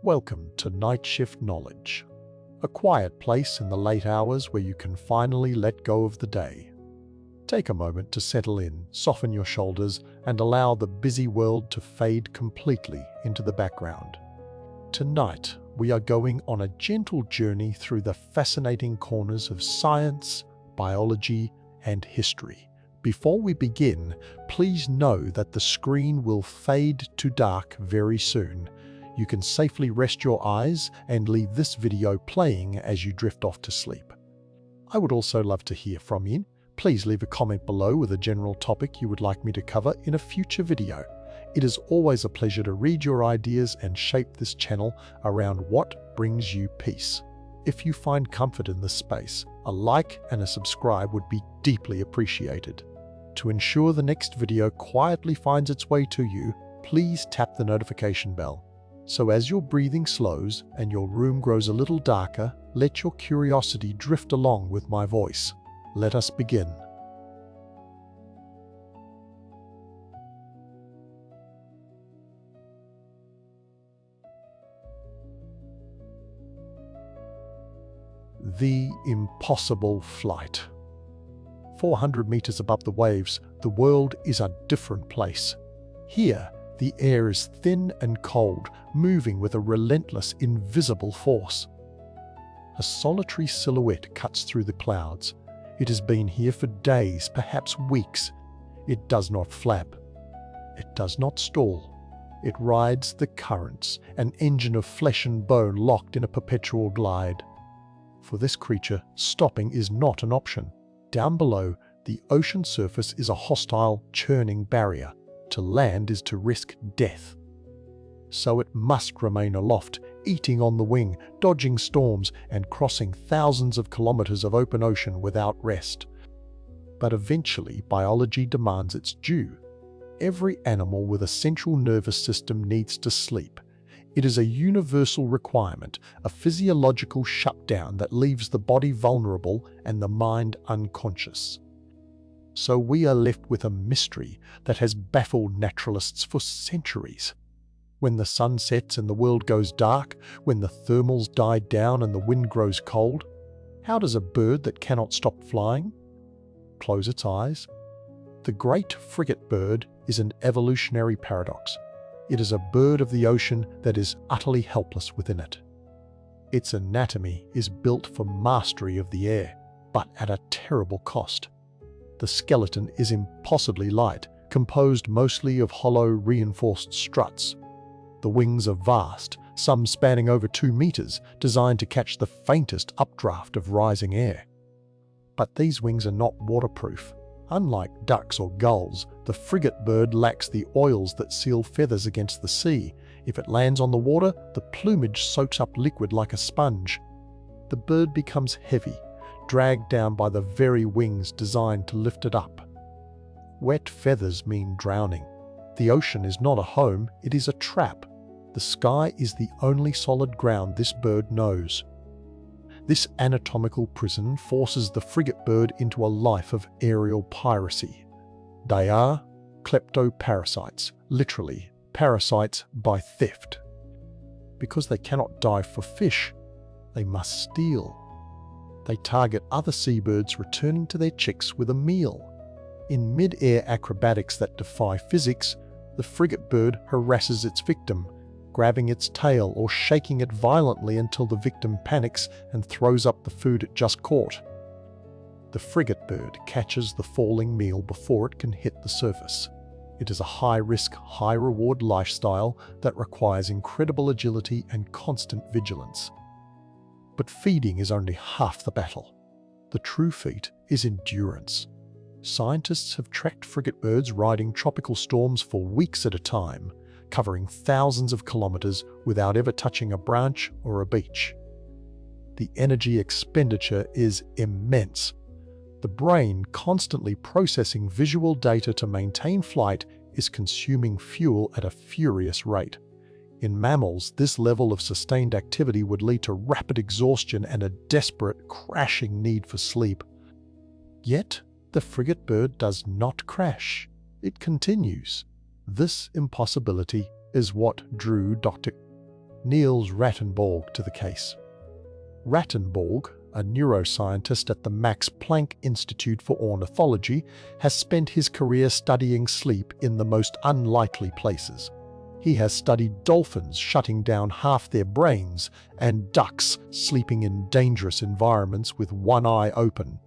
Welcome to Night Shift Knowledge, a quiet place in the late hours where you can finally let go of the day. Take a moment to settle in, soften your shoulders, and allow the busy world to fade completely into the background. Tonight, we are going on a gentle journey through the fascinating corners of science, biology, and history. Before we begin, please know that the screen will fade to dark very soon. You can safely rest your eyes and leave this video playing as you drift off to sleep. I would also love to hear from you. Please leave a comment below with a general topic you would like me to cover in a future video. It is always a pleasure to read your ideas and shape this channel around what brings you peace. If you find comfort in this space, a like and a subscribe would be deeply appreciated. To ensure the next video quietly finds its way to you, please tap the notification bell. So as your breathing slows and your room grows a little darker, let your curiosity drift along with my voice. Let us begin. The impossible flight. 400 meters above the waves, the world is a different place. Here, the air is thin and cold, moving with a relentless, invisible force. A solitary silhouette cuts through the clouds. It has been here for days, perhaps weeks. It does not flap. It does not stall. It rides the currents, an engine of flesh and bone locked in a perpetual glide. For this creature, stopping is not an option. Down below, the ocean surface is a hostile, churning barrier. To land is to risk death. So it must remain aloft, eating on the wing, dodging storms, and crossing thousands of kilometers of open ocean without rest. But eventually, biology demands its due. Every animal with a central nervous system needs to sleep. It is a universal requirement, a physiological shutdown that leaves the body vulnerable and the mind unconscious. So we are left with a mystery that has baffled naturalists for centuries. When the sun sets and the world goes dark, when the thermals die down and the wind grows cold, how does a bird that cannot stop flying close its eyes? The great frigatebird is an evolutionary paradox. It is a bird of the ocean that is utterly helpless within it. Its anatomy is built for mastery of the air, but at a terrible cost. The skeleton is impossibly light, composed mostly of hollow, reinforced struts. The wings are vast, some spanning over 2 meters, designed to catch the faintest updraft of rising air. But these wings are not waterproof. Unlike ducks or gulls, the frigatebird lacks the oils that seal feathers against the sea. If it lands on the water, the plumage soaks up liquid like a sponge. The bird becomes heavy, dragged down by the very wings designed to lift it up. Wet feathers mean drowning. The ocean is not a home, it is a trap. The sky is the only solid ground this bird knows. This anatomical prison forces the frigatebird into a life of aerial piracy. They are kleptoparasites, literally, parasites by theft. Because they cannot dive for fish, they must steal. They target other seabirds returning to their chicks with a meal. In mid-air acrobatics that defy physics, the frigatebird harasses its victim, grabbing its tail or shaking it violently until the victim panics and throws up the food it just caught. The frigatebird catches the falling meal before it can hit the surface. It is a high-risk, high-reward lifestyle that requires incredible agility and constant vigilance. But feeding is only half the battle. The true feat is endurance. Scientists have tracked frigatebirds riding tropical storms for weeks at a time, covering thousands of kilometers without ever touching a branch or a beach. The energy expenditure is immense. The brain, constantly processing visual data to maintain flight, is consuming fuel at a furious rate. In mammals, this level of sustained activity would lead to rapid exhaustion and a desperate, crashing need for sleep. Yet, the frigatebird does not crash. It continues. This impossibility is what drew Dr. Niels Rattenborg to the case. Rattenborg, a neuroscientist at the Max Planck Institute for Ornithology, has spent his career studying sleep in the most unlikely places. He has studied dolphins shutting down half their brains and ducks sleeping in dangerous environments with one eye open.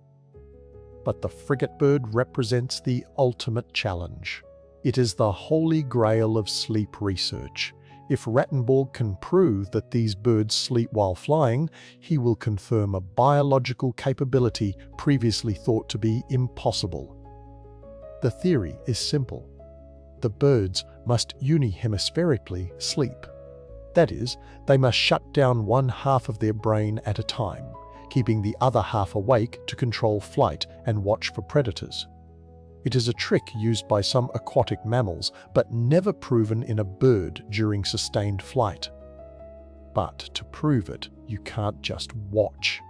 But the frigatebird represents the ultimate challenge. It is the holy grail of sleep research. If Rattenborg can prove that these birds sleep while flying, he will confirm a biological capability previously thought to be impossible. The theory is simple. The birds must unihemispherically sleep. That is, they must shut down one half of their brain at a time, keeping the other half awake to control flight and watch for predators. It is a trick used by some aquatic mammals, but never proven in a bird during sustained flight. But to prove it, you can't just watch.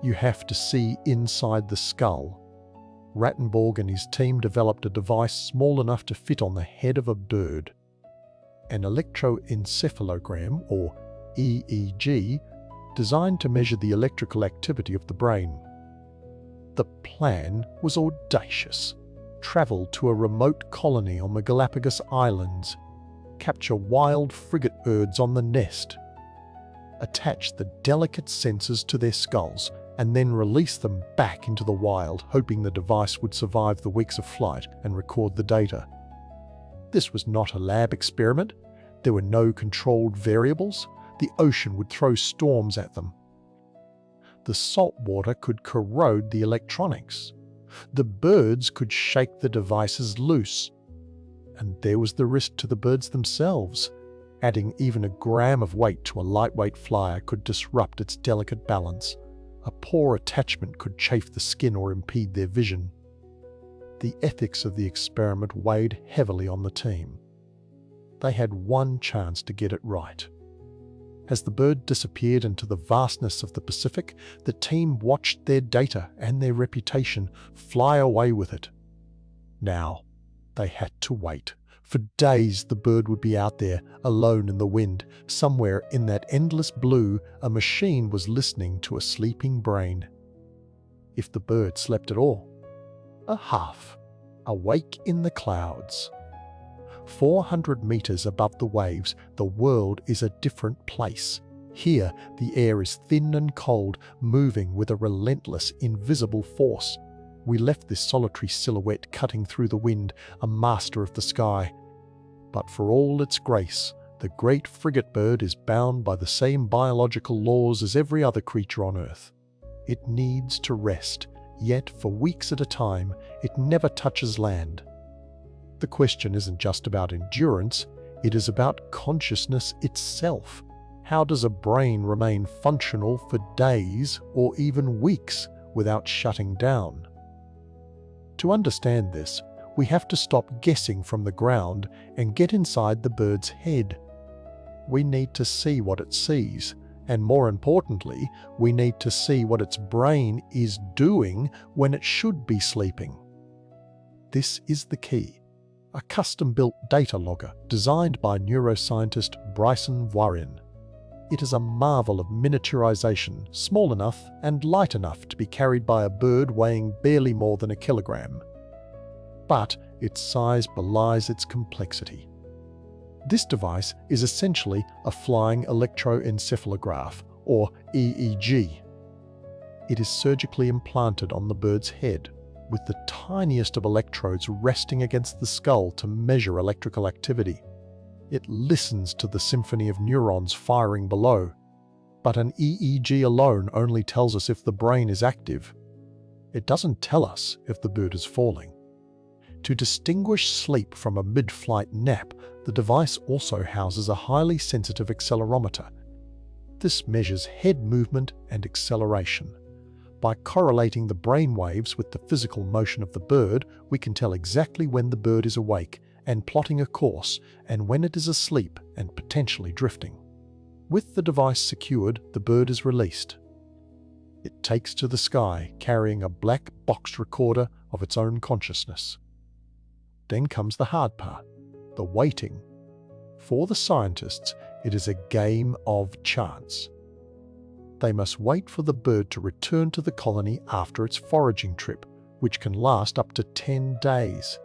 You have to see inside the skull. Rattenborg and his team developed a device small enough to fit on the head of a bird. An electroencephalogram, or EEG, designed to measure the electrical activity of the brain. The plan was audacious. Travel to a remote colony on the Galapagos Islands, capture wild frigatebirds on the nest, attach the delicate sensors to their skulls, and then release them back into the wild, hoping the device would survive the weeks of flight and record the data. This was not a lab experiment. There were no controlled variables. The ocean would throw storms at them. The salt water could corrode the electronics. The birds could shake the devices loose. And there was the risk to the birds themselves. Adding even a gram of weight to a lightweight flyer could disrupt its delicate balance. A poor attachment could chafe the skin or impede their vision. The ethics of the experiment weighed heavily on the team. They had one chance to get it right. As the bird disappeared into the vastness of the Pacific, the team watched their data and their reputation fly away with it. Now, they had to wait. For days the bird would be out there, alone in the wind. Somewhere in that endless blue, a machine was listening to a sleeping brain. If the bird slept at all, a half, awake in the clouds. 400 meters above the waves, the world is a different place. Here, the air is thin and cold, moving with a relentless, invisible force. We left this solitary silhouette cutting through the wind, a master of the sky. But for all its grace, the great frigatebird is bound by the same biological laws as every other creature on Earth. It needs to rest, yet for weeks at a time, it never touches land. The question isn't just about endurance, it is about consciousness itself. How does a brain remain functional for days or even weeks without shutting down? To understand this, we have to stop guessing from the ground and get inside the bird's head. We need to see what it sees, and more importantly, we need to see what its brain is doing when it should be sleeping. This is the key. A custom-built data logger designed by neuroscientist Bryson Warren. It is a marvel of miniaturization, small enough and light enough to be carried by a bird weighing barely more than a kilogram. But its size belies its complexity. This device is essentially a flying electroencephalograph, or EEG. It is surgically implanted on the bird's head, with the tiniest of electrodes resting against the skull to measure electrical activity. It listens to the symphony of neurons firing below. But an EEG alone only tells us if the brain is active. It doesn't tell us if the bird is falling. To distinguish sleep from a mid-flight nap, the device also houses a highly sensitive accelerometer. This measures head movement and acceleration. By correlating the brain waves with the physical motion of the bird, we can tell exactly when the bird is awake and plotting a course, and when it is asleep and potentially drifting. With the device secured, the bird is released. It takes to the sky, carrying a black box recorder of its own consciousness. Then comes the hard part, the waiting. For the scientists, It is a game of chance. They must wait for the bird to return to the colony after its foraging trip, which can last up to 10 days.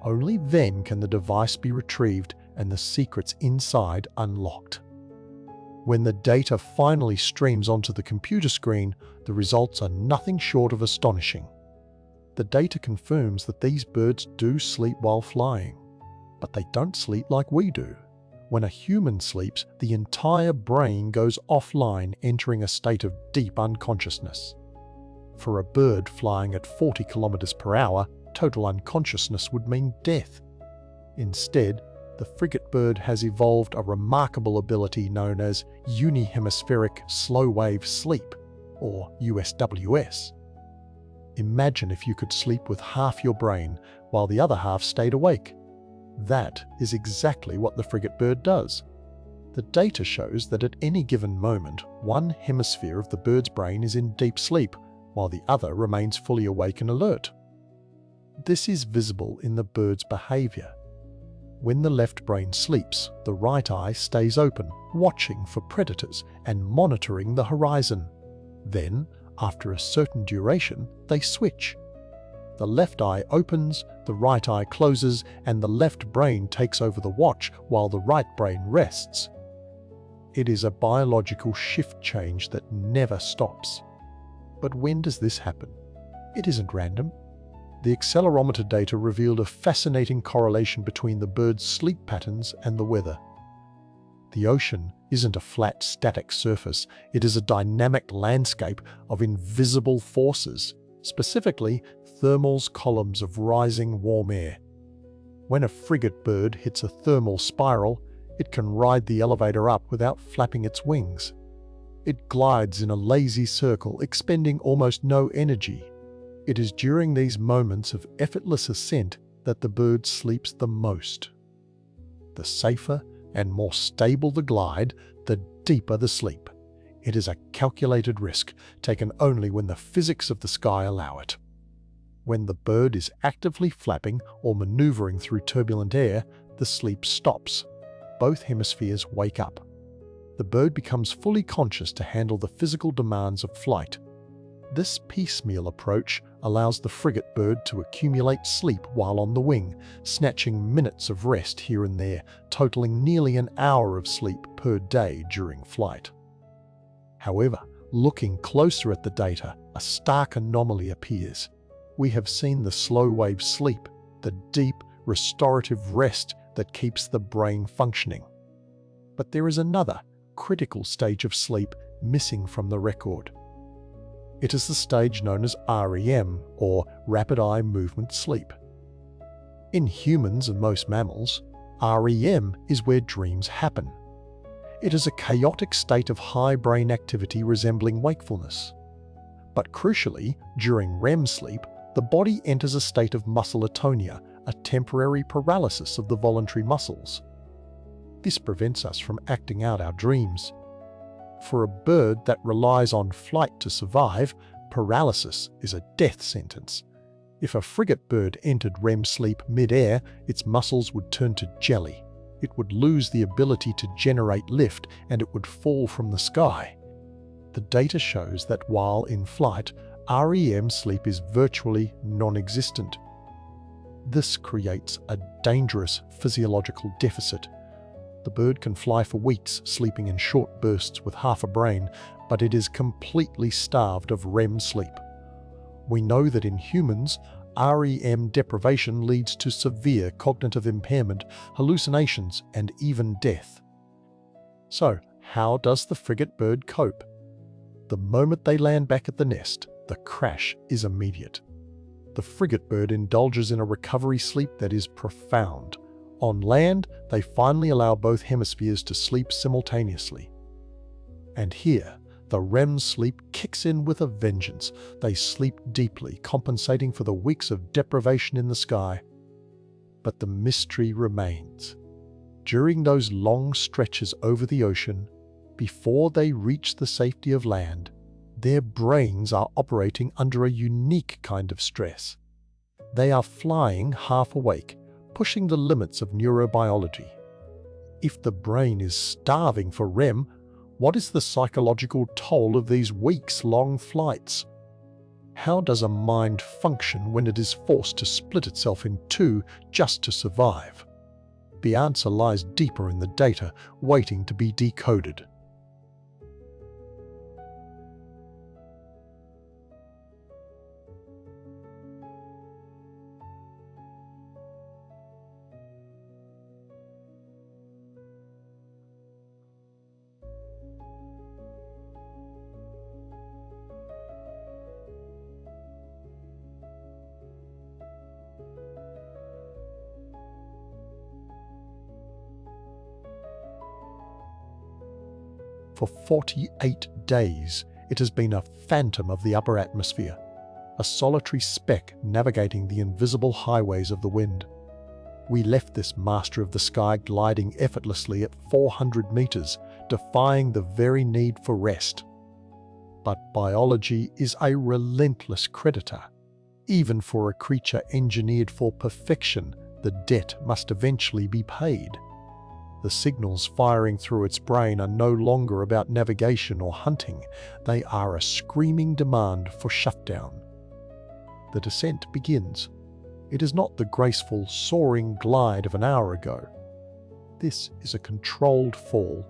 Only then can the device be retrieved and the secrets inside unlocked. When the data finally streams onto the computer screen, the results are nothing short of astonishing. The data confirms that these birds do sleep while flying, but they don't sleep like we do. When a human sleeps, the entire brain goes offline, entering a state of deep unconsciousness. For a bird flying at 40 kilometers per hour, total unconsciousness would mean death. Instead, the frigatebird has evolved a remarkable ability known as unihemispheric slow-wave sleep, or USWS. Imagine if you could sleep with half your brain while the other half stayed awake. That is exactly what the frigatebird does. The data shows that at any given moment, one hemisphere of the bird's brain is in deep sleep, while the other remains fully awake and alert. This is visible in the bird's behavior. When the left brain sleeps, the right eye stays open, watching for predators and monitoring the horizon. Then, after a certain duration, they switch. The left eye opens, the right eye closes, and the left brain takes over the watch while the right brain rests. It is a biological shift change that never stops. But when does this happen? It isn't random. The accelerometer data revealed a fascinating correlation between the bird's sleep patterns and the weather. The ocean isn't a flat, static surface. It is a dynamic landscape of invisible forces, specifically thermal columns of rising warm air. When a frigatebird hits a thermal spiral, it can ride the elevator up without flapping its wings. It glides in a lazy circle, expending almost no energy. It is during these moments of effortless ascent that the bird sleeps the most. The safer and more stable the glide, the deeper the sleep. It is a calculated risk, taken only when the physics of the sky allow it. When the bird is actively flapping or maneuvering through turbulent air, the sleep stops. Both hemispheres wake up. The bird becomes fully conscious to handle the physical demands of flight. This piecemeal approach allows the frigatebird to accumulate sleep while on the wing, snatching minutes of rest here and there, totaling nearly an hour of sleep per day during flight. However, looking closer at the data, a stark anomaly appears. We have seen the slow-wave sleep, the deep, restorative rest that keeps the brain functioning. But there is another, critical stage of sleep missing from the record. It is the stage known as REM, or rapid eye movement sleep. In humans and most mammals, REM is where dreams happen. It is a chaotic state of high brain activity resembling wakefulness. But crucially, during REM sleep, the body enters a state of muscle atonia, a temporary paralysis of the voluntary muscles. This prevents us from acting out our dreams. For a bird that relies on flight to survive, paralysis is a death sentence. If a frigatebird entered REM sleep mid-air, its muscles would turn to jelly. It would lose the ability to generate lift and it would fall from the sky. The data shows that while in flight, REM sleep is virtually non-existent. This creates a dangerous physiological deficit. The bird can fly for weeks, sleeping in short bursts with half a brain, but it is completely starved of REM sleep. We know that in humans, REM deprivation leads to severe cognitive impairment, hallucinations, and even death. So, how does the frigatebird cope? The moment they land back at the nest, the crash is immediate. The frigatebird indulges in a recovery sleep that is profound. On land, they finally allow both hemispheres to sleep simultaneously. And here, the REM sleep kicks in with a vengeance. They sleep deeply, compensating for the weeks of deprivation in the sky. But the mystery remains. During those long stretches over the ocean, before they reach the safety of land, their brains are operating under a unique kind of stress. They are flying half awake, pushing the limits of neurobiology. If the brain is starving for REM, what is the psychological toll of these weeks-long flights? How does a mind function when it is forced to split itself in two just to survive? The answer lies deeper in the data, waiting to be decoded. For 48 days, it has been a phantom of the upper atmosphere, a solitary speck navigating the invisible highways of the wind. We left this master of the sky gliding effortlessly at 400 meters, defying the very need for rest. But biology is a relentless creditor. Even for a creature engineered for perfection, the debt must eventually be paid. The signals firing through its brain are no longer about navigation or hunting. They are a screaming demand for shutdown. The descent begins. It is not the graceful, soaring glide of an hour ago. This is a controlled fall,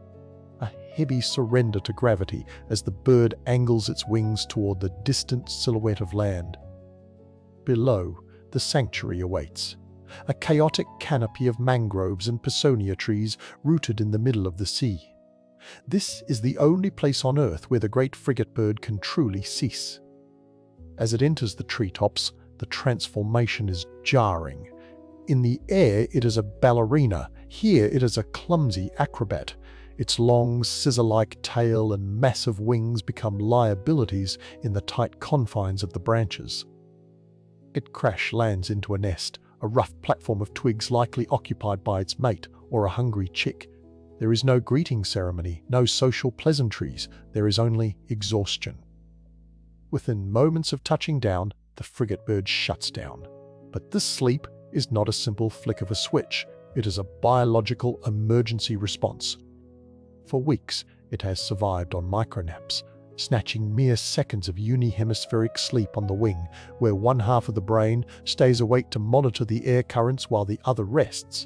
a heavy surrender to gravity as the bird angles its wings toward the distant silhouette of land. Below, the sanctuary awaits. A chaotic canopy of mangroves and personia trees rooted in the middle of the sea. This is the only place on Earth where the great frigatebird can truly cease. As it enters the treetops, the transformation is jarring. In the air, it is a ballerina. Here, it is a clumsy acrobat. Its long, scissor-like tail and massive wings become liabilities in the tight confines of the branches. It crash lands into a nest, a rough platform of twigs likely occupied by its mate or a hungry chick. There is no greeting ceremony, no social pleasantries. There is only exhaustion. Within moments of touching down, the frigatebird shuts down. But this sleep is not a simple flick of a switch. It is a biological emergency response. For weeks, it has survived on micronaps, snatching mere seconds of unihemispheric sleep on the wing, where one half of the brain stays awake to monitor the air currents while the other rests.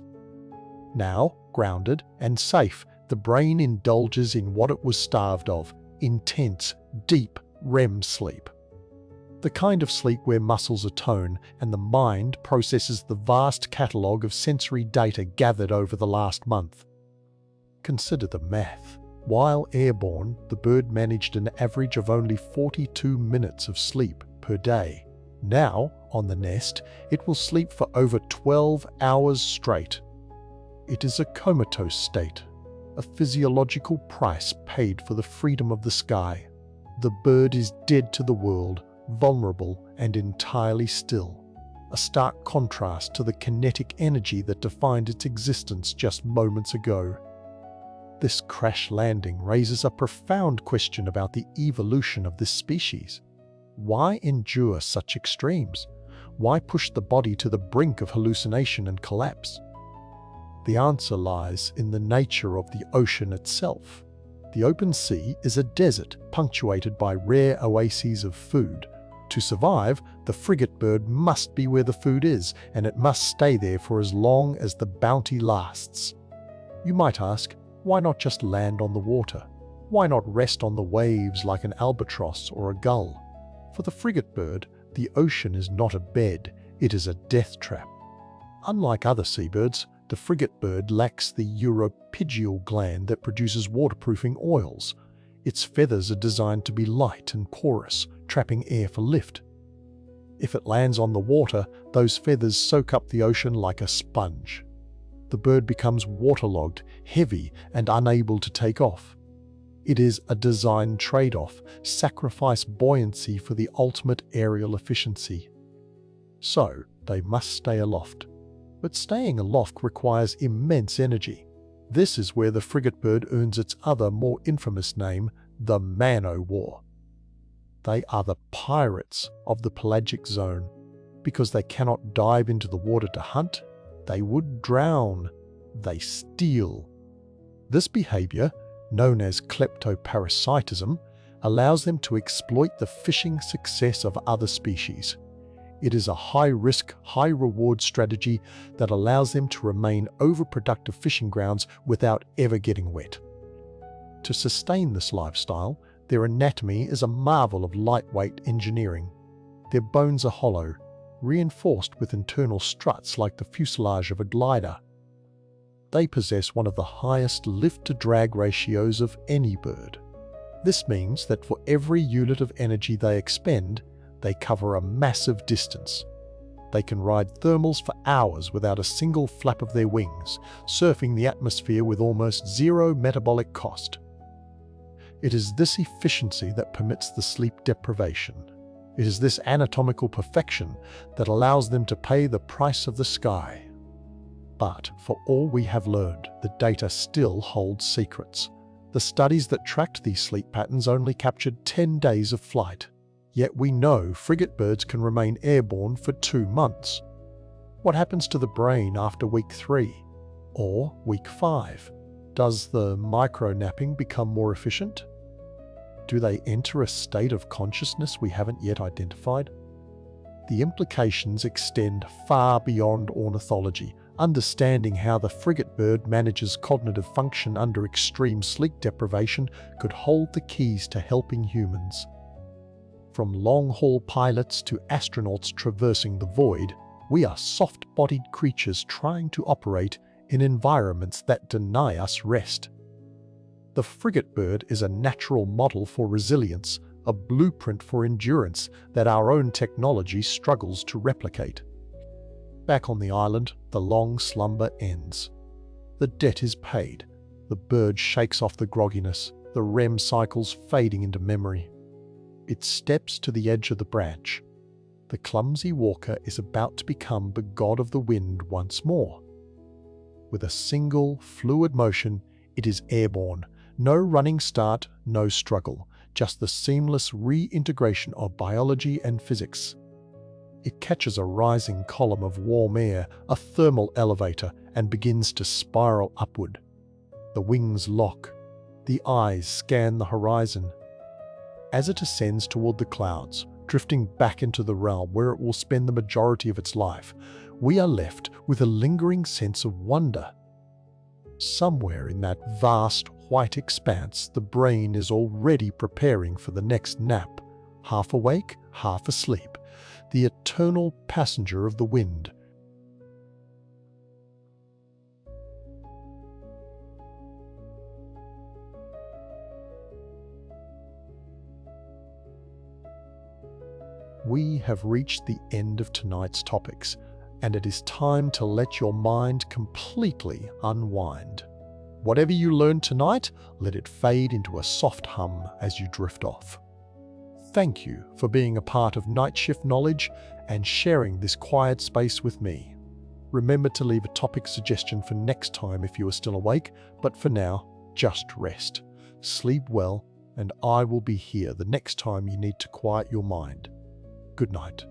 Now, grounded and safe, the brain indulges in what it was starved of: intense, deep REM sleep. The kind of sleep where muscles atone and the mind processes the vast catalogue of sensory data gathered over the last month. Consider the math. While airborne, the bird managed an average of only 42 minutes of sleep per day. Now, on the nest, it will sleep for over 12 hours straight. It is a comatose state, a physiological price paid for the freedom of the sky. The bird is dead to the world, vulnerable and entirely still, a stark contrast to the kinetic energy that defined its existence just moments ago. This crash landing raises a profound question about the evolution of this species. Why endure such extremes? Why push the body to the brink of hallucination and collapse? The answer lies in the nature of the ocean itself. The open sea is a desert punctuated by rare oases of food. To survive, the frigatebird must be where the food is, and it must stay there for as long as the bounty lasts. You might ask, why not just land on the water? Why not rest on the waves like an albatross or a gull? For the frigatebird, the ocean is not a bed, it is a death trap. Unlike other seabirds, the frigatebird lacks the uropygial gland that produces waterproofing oils. Its feathers are designed to be light and porous, trapping air for lift. If it lands on the water, those feathers soak up the ocean like a sponge. The bird becomes waterlogged, heavy, and unable to take off. It is a design trade-off: sacrifice buoyancy for the ultimate aerial efficiency. So, they must stay aloft. But staying aloft requires immense energy. This is where the frigatebird earns its other, more infamous name, the man-o'-war. They are the pirates of the pelagic zone. Because they cannot dive into the water to hunt, they would drown. They steal. This behavior, known as kleptoparasitism, allows them to exploit the fishing success of other species. It is a high-risk, high-reward strategy that allows them to remain overproductive fishing grounds without ever getting wet. To sustain this lifestyle, their anatomy is a marvel of lightweight engineering. Their bones are hollow, reinforced with internal struts like the fuselage of a glider. They possess one of the highest lift-to-drag ratios of any bird. This means that for every unit of energy they expend, they cover a massive distance. They can ride thermals for hours without a single flap of their wings, surfing the atmosphere with almost zero metabolic cost. It is this efficiency that permits the sleep deprivation. It is this anatomical perfection that allows them to pay the price of the sky. But for all we have learned, the data still holds secrets. The studies that tracked these sleep patterns only captured 10 days of flight. Yet we know frigatebirds can remain airborne for 2 months. What happens to the brain after week 3 or week 5? Does the micro-napping become more efficient? Do they enter a state of consciousness we haven't yet identified? The implications extend far beyond ornithology. Understanding how the frigatebird manages cognitive function under extreme sleep deprivation could hold the keys to helping humans. From long-haul pilots to astronauts traversing the void, we are soft-bodied creatures trying to operate in environments that deny us rest. The frigatebird is a natural model for resilience, a blueprint for endurance that our own technology struggles to replicate. Back on the island, the long slumber ends. The debt is paid. The bird shakes off the grogginess, the REM cycles fading into memory. It steps to the edge of the branch. The clumsy walker is about to become the god of the wind once more. With a single, fluid motion, it is airborne. No running start, no struggle, just the seamless reintegration of biology and physics. It catches a rising column of warm air, a thermal elevator, and begins to spiral upward. The wings lock. The eyes scan the horizon. As it ascends toward the clouds, drifting back into the realm where it will spend the majority of its life, we are left with a lingering sense of wonder. Somewhere in that vast white expanse, the brain is already preparing for the next nap, half awake, half asleep, the eternal passenger of the wind. We have reached the end of tonight's topics, and it is time to let your mind completely unwind. Whatever you learned tonight, let it fade into a soft hum as you drift off. Thank you for being a part of Night Shift Knowledge and sharing this quiet space with me. Remember to leave a topic suggestion for next time if you are still awake, but for now, just rest. Sleep well, and I will be here the next time you need to quiet your mind. Good night.